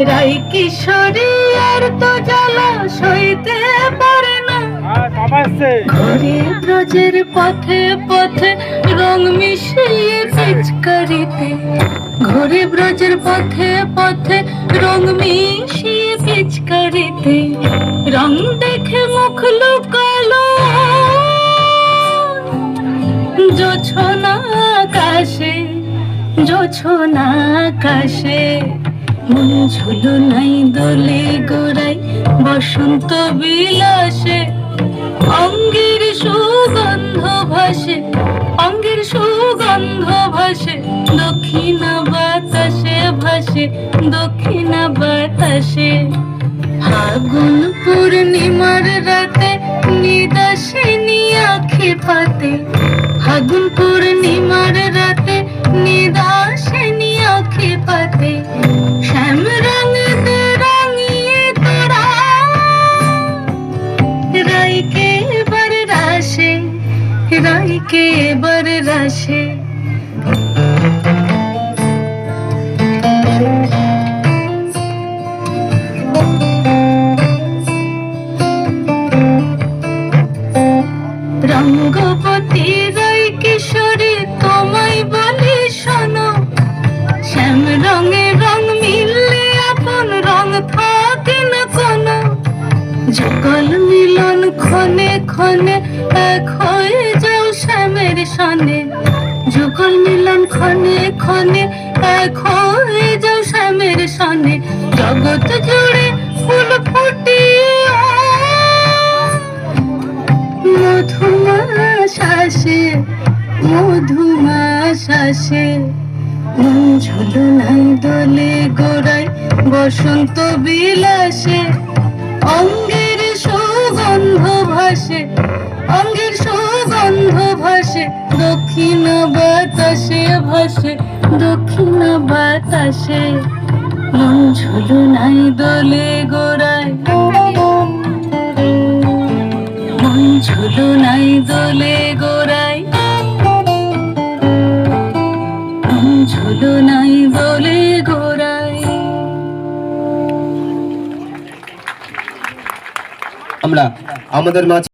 রাই কিশোরী আর তো জ্বালা সইতে পারে না। ঘরে ব্রজের পথে পথে রং মিশিয়ে পিচকারিতে, ঘরে ব্রজের পথে পথে রং মিশিয়ে পিচকারিতে, রং দেখে মুখ লুকালো জোছনা আকাশে, জোছনা আকাশে। মন ঝুলো নাই দোলে গোড়াই বসন্ত বিলাসে, অঙ্গের সুগন্ধ ভাসে, অঙ্গের সুগন্ধ ভাসে, দক্ষিণা বাতাসে ভাসে, দক্ষিণা বাতাসে। ফাগুন পূর্ণিমার রাতে নিদাসিনী আঁখি পাতে, ফাগুন পূর্ণিমার রাতে নিদাসিনী আঁখি পাতে, শ্যাম রঙে রাঙিয়ে তোরা রাইকে এবার রাশে, রাইকে এবার রাশে। রঙ্গবতী রাই কিশোরী তোমায় বলি শোনো, শ্যাম রঙে রং মিললে আপন রং থাকে না কোনো। যুগল মিলন ক্ষণে ক্ষণে এক হয়ে যাও শ্যামের সনে, যুগল মিলন ক্ষণে ক্ষণে এক হয়ে যাও শ্যামের সনে। জগৎ জুড়ে ফুল ফুটিয়ে মধুমাশাসে, মধুমাশাসে। মন ঝুলো নাই দোলে গোড়ায় বসন্ত বিলাসে, অঙ্গের সুগন্ধ ভাসে, অঙ্গের সুগন্ধ ভাসে, দক্ষিণ বাতাসে ভাসে, দক্ষিণ বাতাসে। মন ঝুলো নাই দোলে গোড়ায়, মন ঝুলো নাই দোলে গোড়ায়, মন ঝুলো নাই দোলে গোড়ায়। আমরা আমাদের মাঝে